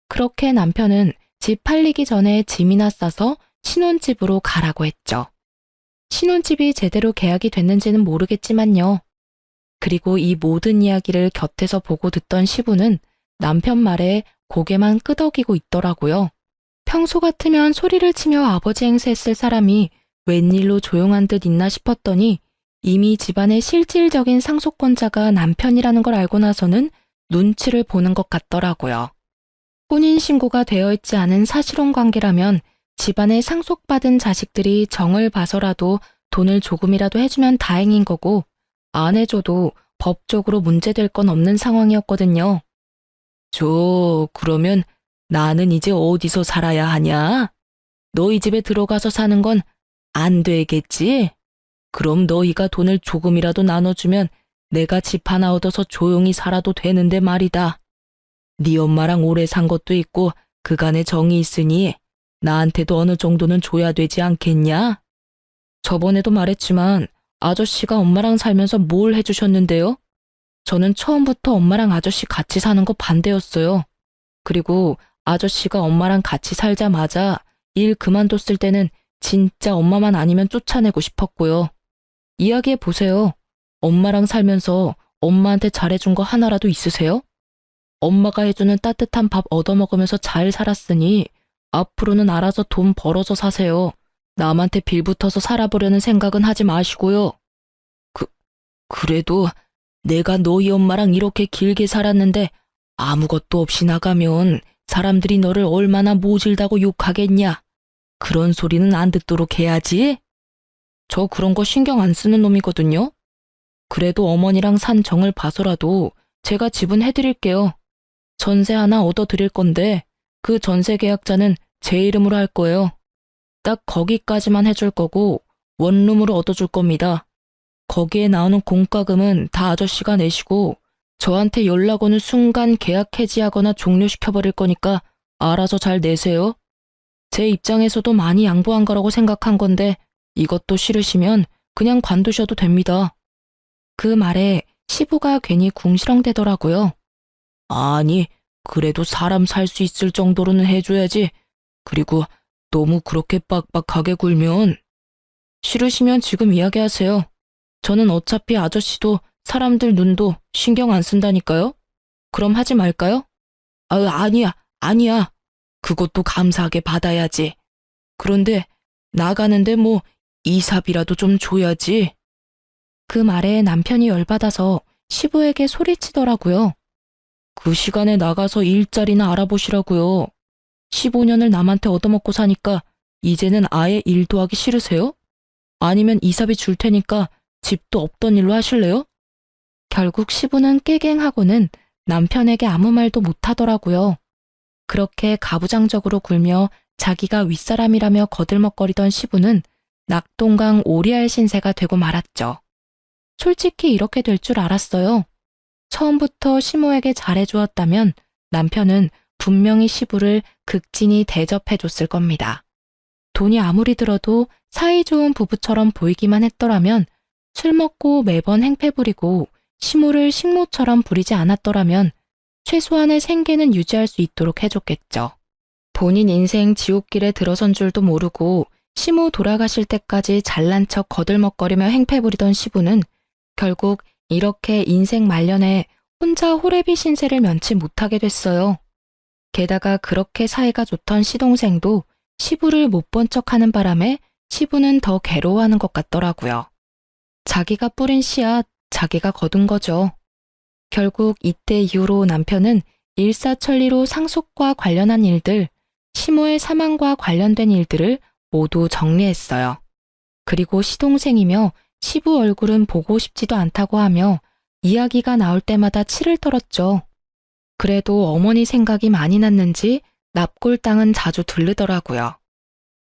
그렇게 남편은 집 팔리기 전에 짐이나 싸서 신혼집으로 가라고 했죠. 신혼집이 제대로 계약이 됐는지는 모르겠지만요. 그리고 이 모든 이야기를 곁에서 보고 듣던 시부는 남편 말에 고개만 끄덕이고 있더라고요. 평소 같으면 소리를 치며 아버지 행세했을 사람이 웬일로 조용한 듯 있나 싶었더니 이미 집안의 실질적인 상속권자가 남편이라는 걸 알고 나서는 눈치를 보는 것 같더라고요. 혼인신고가 되어 있지 않은 사실혼 관계라면 집안에 상속받은 자식들이 정을 봐서라도 돈을 조금이라도 해주면 다행인 거고, 안 해줘도 법적으로 문제될 건 없는 상황이었거든요. 그러면 나는 이제 어디서 살아야 하냐? 너희 집에 들어가서 사는 건 안 되겠지? 그럼 너희가 돈을 조금이라도 나눠주면 내가 집 하나 얻어서 조용히 살아도 되는데 말이다. 네 엄마랑 오래 산 것도 있고 그간의 정이 있으니 나한테도 어느 정도는 줘야 되지 않겠냐? 저번에도 말했지만 아저씨가 엄마랑 살면서 뭘 해주셨는데요? 저는 처음부터 엄마랑 아저씨 같이 사는 거 반대였어요. 그리고 아저씨가 엄마랑 같이 살자마자 일 그만뒀을 때는 진짜 엄마만 아니면 쫓아내고 싶었고요. 이야기해 보세요. 엄마랑 살면서 엄마한테 잘해준 거 하나라도 있으세요? 엄마가 해주는 따뜻한 밥 얻어먹으면서 잘 살았으니 앞으로는 알아서 돈 벌어서 사세요. 남한테 빌붙어서 살아보려는 생각은 하지 마시고요. 그래도 내가 너희 엄마랑 이렇게 길게 살았는데 아무것도 없이 나가면 사람들이 너를 얼마나 모질다고 욕하겠냐. 그런 소리는 안 듣도록 해야지. 저 그런 거 신경 안 쓰는 놈이거든요. 그래도 어머니랑 산 정을 봐서라도 제가 지분해드릴게요. 전세 하나 얻어드릴 건데 그 전세 계약자는 제 이름으로 할 거예요. 딱 거기까지만 해줄 거고 원룸으로 얻어줄 겁니다. 거기에 나오는 공과금은 다 아저씨가 내시고 저한테 연락 오는 순간 계약 해지하거나 종료시켜버릴 거니까 알아서 잘 내세요. 제 입장에서도 많이 양보한 거라고 생각한 건데 이것도 싫으시면 그냥 관두셔도 됩니다. 그 말에 시부가 괜히 궁시렁대더라고요. 아니, 그래도 사람 살 수 있을 정도로는 해줘야지. 그리고 너무 그렇게 빡빡하게 굴면. 싫으시면 지금 이야기하세요. 저는 어차피 아저씨도 사람들 눈도 신경 안 쓴다니까요. 그럼 하지 말까요? 아니야. 그것도 감사하게 받아야지. 그런데 나가는데 뭐 이삽이라도 좀 줘야지. 그 말에 남편이 열받아서 시부에게 소리치더라고요. 그 시간에 나가서 일자리나 알아보시라고요. 15년을 남한테 얻어먹고 사니까 이제는 아예 일도 하기 싫으세요? 아니면 이삽이 줄 테니까 집도 없던 일로 하실래요? 결국 시부는 깨갱하고는 남편에게 아무 말도 못하더라고요. 그렇게 가부장적으로 굴며 자기가 윗사람이라며 거들먹거리던 시부는 낙동강 오리알 신세가 되고 말았죠. 솔직히 이렇게 될 줄 알았어요. 처음부터 시모에게 잘해주었다면 남편은 분명히 시부를 극진히 대접해줬을 겁니다. 돈이 아무리 들어도 사이좋은 부부처럼 보이기만 했더라면, 술 먹고 매번 행패 부리고 시모를 식모처럼 부리지 않았더라면 최소한의 생계는 유지할 수 있도록 해줬겠죠. 본인 인생 지옥길에 들어선 줄도 모르고 시모 돌아가실 때까지 잘난 척 거들먹거리며 행패 부리던 시부는 결국 이렇게 인생 말년에 혼자 호래비 신세를 면치 못하게 됐어요. 게다가 그렇게 사이가 좋던 시동생도 시부를 못 본 척하는 바람에 시부는 더 괴로워하는 것 같더라고요. 자기가 뿌린 씨앗, 자기가 거둔 거죠. 결국 이때 이후로 남편은 일사천리로 상속과 관련한 일들, 시모의 사망과 관련된 일들을 모두 정리했어요. 그리고 시동생이며 시부 얼굴은 보고 싶지도 않다고 하며 이야기가 나올 때마다 치를 떨었죠. 그래도 어머니 생각이 많이 났는지 납골 땅은 자주 들르더라고요.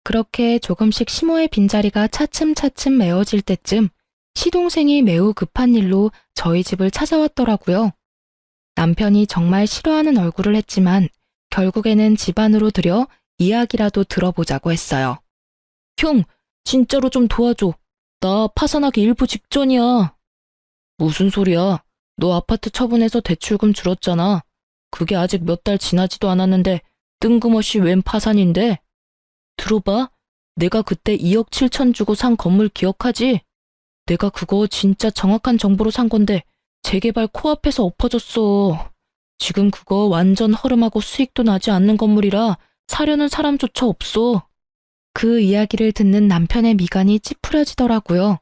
그렇게 조금씩 시모의 빈자리가 차츰차츰 메워질 때쯤 시동생이 매우 급한 일로 저희 집을 찾아왔더라고요. 남편이 정말 싫어하는 얼굴을 했지만 결국에는 집 안으로 들여 이야기라도 들어보자고 했어요. 형, 진짜로 좀 도와줘. 나 파산하기 일부 직전이야. 무슨 소리야? 너 아파트 처분해서 대출금 줄었잖아. 그게 아직 몇 달 지나지도 않았는데 뜬금없이 웬 파산인데? 들어봐. 내가 그때 2억 7천 주고 산 건물 기억하지? 내가 그거 진짜 정확한 정보로 산 건데 재개발 코앞에서 엎어졌어. 지금 그거 완전 허름하고 수익도 나지 않는 건물이라 사려는 사람조차 없어. 그 이야기를 듣는 남편의 미간이 찌푸려지더라고요.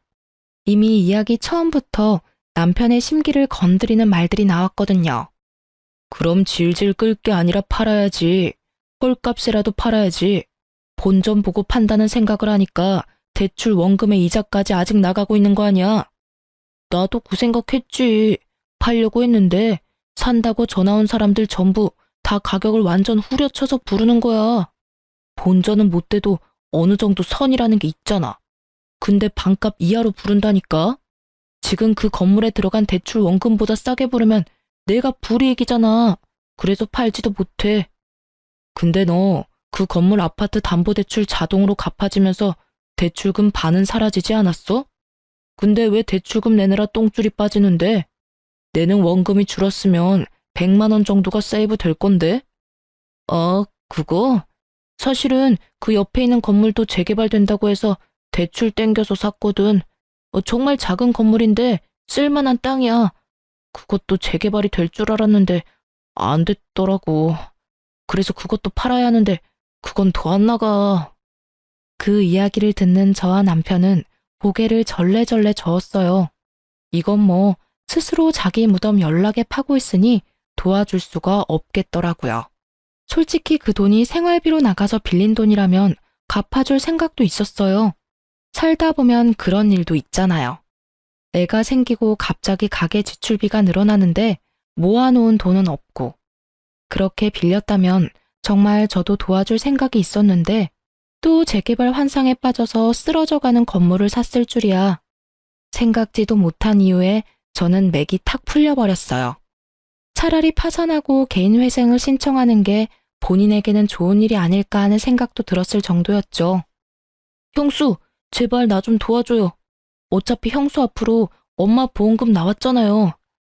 이미 이야기 처음부터 남편의 심기를 건드리는 말들이 나왔거든요. 그럼 질질 끌 게 아니라 팔아야지. 헐값이라도 팔아야지. 본전 보고 판다는 생각을 하니까 대출 원금의 이자까지 아직 나가고 있는 거 아니야. 나도 그 생각했지. 팔려고 했는데 산다고 전화 온 사람들 전부 다 가격을 완전 후려쳐서 부르는 거야. 본전은 못 돼도 어느 정도 선이라는 게 있잖아. 근데 반값 이하로 부른다니까? 지금 그 건물에 들어간 대출 원금보다 싸게 부르면 내가 불이익이잖아. 그래서 팔지도 못해. 근데 너 그 건물 아파트 담보대출 자동으로 갚아지면서 대출금 반은 사라지지 않았어? 근데 왜 대출금 내느라 똥줄이 빠지는데? 내는 원금이 줄었으면 100만 원 정도가 세이브 될 건데? 그거? 사실은 그 옆에 있는 건물도 재개발된다고 해서 대출 땡겨서 샀거든. 정말 작은 건물인데 쓸만한 땅이야. 그것도 재개발이 될 줄 알았는데 안 됐더라고. 그래서 그것도 팔아야 하는데 그건 더 안 나가. 그 이야기를 듣는 저와 남편은 고개를 절레절레 저었어요. 이건 뭐 스스로 자기 무덤 연락에 파고 있으니 도와줄 수가 없겠더라고요. 솔직히 그 돈이 생활비로 나가서 빌린 돈이라면 갚아줄 생각도 있었어요. 살다 보면 그런 일도 있잖아요. 애가 생기고 갑자기 가계 지출비가 늘어나는데 모아놓은 돈은 없고, 그렇게 빌렸다면 정말 저도 도와줄 생각이 있었는데 또 재개발 환상에 빠져서 쓰러져가는 건물을 샀을 줄이야. 생각지도 못한 이유에 저는 맥이 탁 풀려버렸어요. 차라리 파산하고 개인회생을 신청하는 게 본인에게는 좋은 일이 아닐까 하는 생각도 들었을 정도였죠. 형수, 제발 나 좀 도와줘요. 어차피 형수 앞으로 엄마 보험금 나왔잖아요.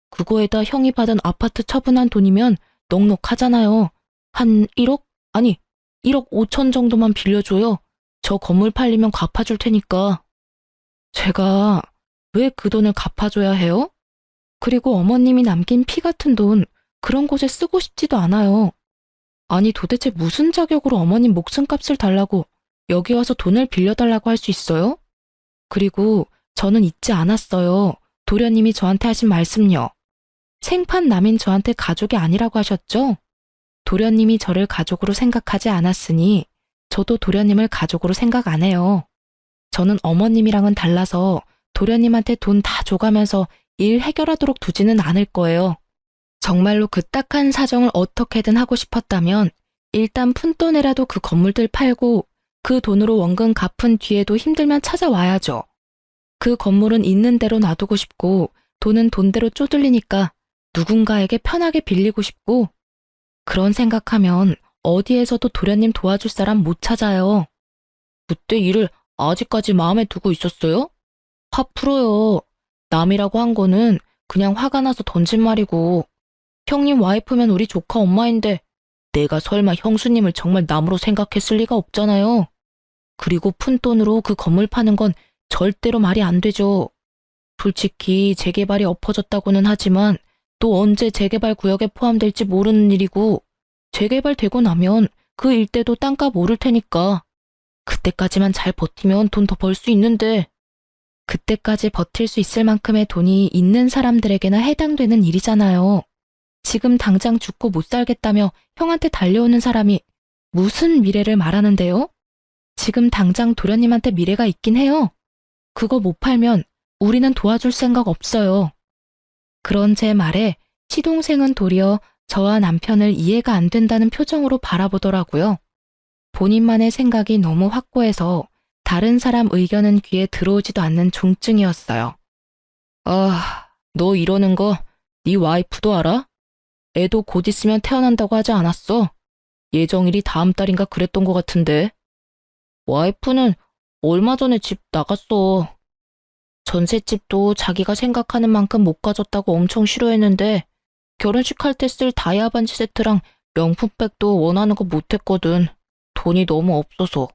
그거에다 형이 받은 아파트 처분한 돈이면 넉넉하잖아요. 한 1억? 아니, 1억 5천 정도만 빌려줘요. 저 건물 팔리면 갚아줄 테니까. 제가 왜 그 돈을 갚아줘야 해요? 그리고 어머님이 남긴 피 같은 돈, 그런 곳에 쓰고 싶지도 않아요. 아니 도대체 무슨 자격으로 어머님 목숨값을 달라고 여기 와서 돈을 빌려달라고 할 수 있어요? 그리고 저는 잊지 않았어요. 도련님이 저한테 하신 말씀요. 생판 남인 저한테 가족이 아니라고 하셨죠? 도련님이 저를 가족으로 생각하지 않았으니 저도 도련님을 가족으로 생각 안 해요. 저는 어머님이랑은 달라서 도련님한테 돈 다 줘가면서 일 해결하도록 두지는 않을 거예요. 정말로 그 딱한 사정을 어떻게든 하고 싶었다면 일단 푼돈에라도 그 건물들 팔고 그 돈으로 원금 갚은 뒤에도 힘들면 찾아와야죠. 그 건물은 있는 대로 놔두고 싶고 돈은 돈대로 쪼들리니까 누군가에게 편하게 빌리고 싶고, 그런 생각하면 어디에서도 도련님 도와줄 사람 못 찾아요. 그때 일을 아직까지 마음에 두고 있었어요? 화 풀어요. 남이라고 한 거는 그냥 화가 나서 던진 말이고, 형님 와이프면 우리 조카 엄마인데 내가 설마 형수님을 정말 남으로 생각했을 리가 없잖아요. 그리고 푼돈으로 그 건물 파는 건 절대로 말이 안 되죠. 솔직히 재개발이 엎어졌다고는 하지만 또 언제 재개발 구역에 포함될지 모르는 일이고, 재개발되고 나면 그 일대도 땅값 오를 테니까 그때까지만 잘 버티면 돈 더 벌 수 있는데, 그때까지 버틸 수 있을 만큼의 돈이 있는 사람들에게나 해당되는 일이잖아요. 지금 당장 죽고 못 살겠다며 형한테 달려오는 사람이 무슨 미래를 말하는데요? 지금 당장 도련님한테 미래가 있긴 해요. 그거 못 팔면 우리는 도와줄 생각 없어요. 그런 제 말에 시동생은 도리어 저와 남편을 이해가 안 된다는 표정으로 바라보더라고요. 본인만의 생각이 너무 확고해서 다른 사람 의견은 귀에 들어오지도 않는 중증이었어요. 너 이러는 거 네 와이프도 알아? 애도 곧 있으면 태어난다고 하지 않았어? 예정일이 다음 달인가 그랬던 것 같은데. 와이프는 얼마 전에 집 나갔어. 전셋집도 자기가 생각하는 만큼 못 가졌다고 엄청 싫어했는데 결혼식 할 때 쓸 다이아 반지 세트랑 명품백도 원하는 거 못했거든. 돈이 너무 없어서.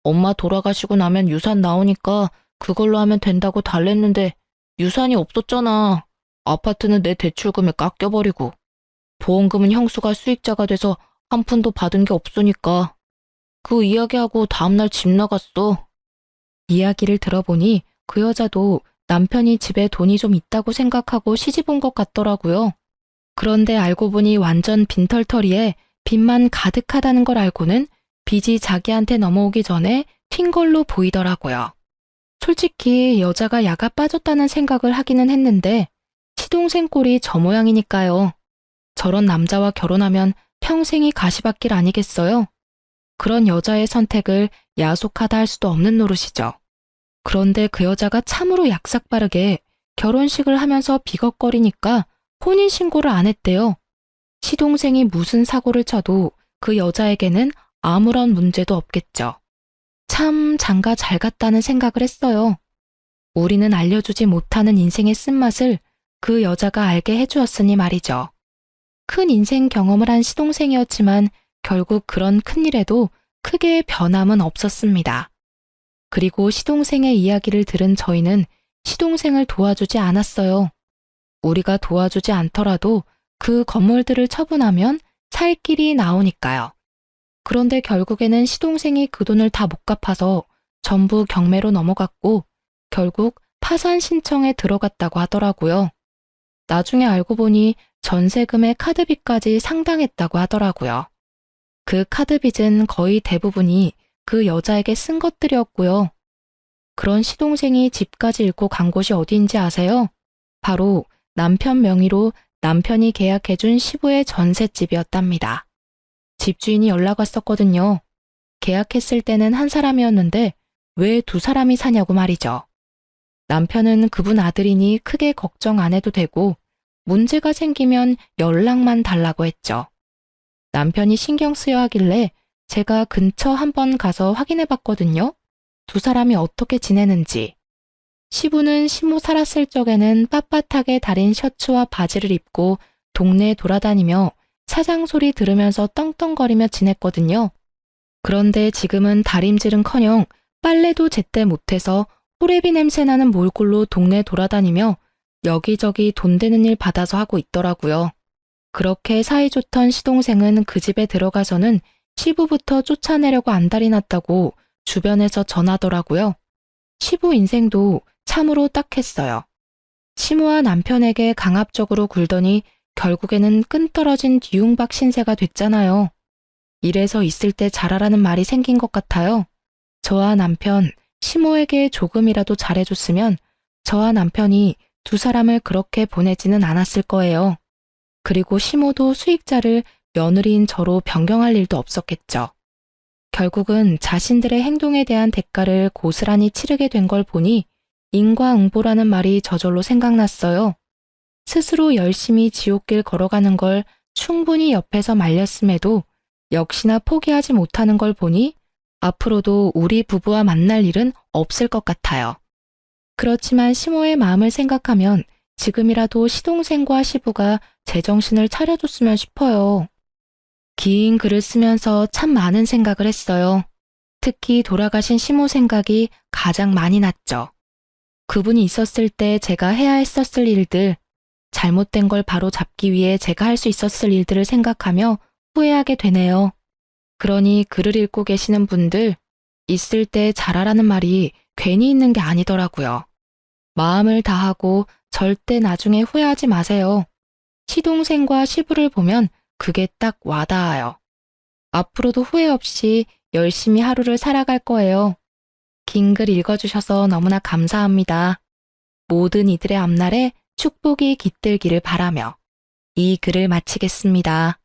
엄마 돌아가시고 나면 유산 나오니까 그걸로 하면 된다고 달랬는데 유산이 없었잖아. 아파트는 내 대출금에 깎여버리고. 보험금은 형수가 수익자가 돼서 한 푼도 받은 게 없으니까. 그 이야기하고 다음날 집 나갔어. 이야기를 들어보니 그 여자도 남편이 집에 돈이 좀 있다고 생각하고 시집 온 것 같더라고요. 그런데 알고 보니 완전 빈털터리에 빚만 가득하다는 걸 알고는 빚이 자기한테 넘어오기 전에 튄 걸로 보이더라고요. 솔직히 여자가 야가 빠졌다는 생각을 하기는 했는데 시동생 꼴이 저 모양이니까요. 저런 남자와 결혼하면 평생이 가시밭길 아니겠어요? 그런 여자의 선택을 야속하다 할 수도 없는 노릇이죠. 그런데 그 여자가 참으로 약삭빠르게 결혼식을 하면서 비걱거리니까 혼인신고를 안 했대요. 시동생이 무슨 사고를 쳐도 그 여자에게는 아무런 문제도 없겠죠. 참 장가 잘 갔다는 생각을 했어요. 우리는 알려주지 못하는 인생의 쓴맛을 그 여자가 알게 해주었으니 말이죠. 큰 인생 경험을 한 시동생이었지만 결국 그런 큰일에도 크게 변함은 없었습니다. 그리고 시동생의 이야기를 들은 저희는 시동생을 도와주지 않았어요. 우리가 도와주지 않더라도 그 건물들을 처분하면 살 길이 나오니까요. 그런데 결국에는 시동생이 그 돈을 다 못 갚아서 전부 경매로 넘어갔고 결국 파산 신청에 들어갔다고 하더라고요. 나중에 알고 보니 전세금의 카드빚까지 상당했다고 하더라고요. 그 카드빚은 거의 대부분이 그 여자에게 쓴 것들이었고요. 그런 시동생이 집까지 잃고 간 곳이 어디인지 아세요? 바로 남편 명의로 남편이 계약해준 시부의 전셋집이었답니다. 집주인이 연락 왔었거든요. 계약했을 때는 한 사람이었는데 왜 두 사람이 사냐고 말이죠. 남편은 그분 아들이니 크게 걱정 안 해도 되고 문제가 생기면 연락만 달라고 했죠. 남편이 신경 쓰여 하길래 제가 근처 한번 가서 확인해 봤거든요. 두 사람이 어떻게 지내는지. 시부는 시모 살았을 적에는 빳빳하게 다린 셔츠와 바지를 입고 동네에 돌아다니며 사장 소리 들으면서 떵떵거리며 지냈거든요. 그런데 지금은 다림질은커녕 빨래도 제때 못해서 호레비 냄새 나는 몰골로 동네 돌아다니며 여기저기 돈 되는 일 받아서 하고 있더라고요. 그렇게 사이좋던 시동생은 그 집에 들어가서는 시부부터 쫓아내려고 안달이 났다고 주변에서 전하더라고요. 시부 인생도 참으로 딱했어요. 시모와 남편에게 강압적으로 굴더니 결국에는 끈떨어진 뒤움박 신세가 됐잖아요. 이래서 있을 때 잘하라는 말이 생긴 것 같아요. 저와 남편, 시모에게 조금이라도 잘해줬으면 저와 남편이 두 사람을 그렇게 보내지는 않았을 거예요. 그리고 시모도 수익자를 며느리인 저로 변경할 일도 없었겠죠. 결국은 자신들의 행동에 대한 대가를 고스란히 치르게 된 걸 보니 인과응보라는 말이 저절로 생각났어요. 스스로 열심히 지옥길 걸어가는 걸 충분히 옆에서 말렸음에도 역시나 포기하지 못하는 걸 보니 앞으로도 우리 부부와 만날 일은 없을 것 같아요. 그렇지만 시모의 마음을 생각하면 지금이라도 시동생과 시부가 제정신을 차려줬으면 싶어요. 긴 글을 쓰면서 참 많은 생각을 했어요. 특히 돌아가신 시모 생각이 가장 많이 났죠. 그분이 있었을 때 제가 해야 했었을 일들, 잘못된 걸 바로 잡기 위해 제가 할 수 있었을 일들을 생각하며 후회하게 되네요. 그러니 글을 읽고 계시는 분들, 있을 때 잘하라는 말이 괜히 있는 게 아니더라고요. 마음을 다하고 절대 나중에 후회하지 마세요. 시동생과 시부를 보면 그게 딱 와닿아요. 앞으로도 후회 없이 열심히 하루를 살아갈 거예요. 긴 글 읽어주셔서 너무나 감사합니다. 모든 이들의 앞날에 축복이 깃들기를 바라며 이 글을 마치겠습니다.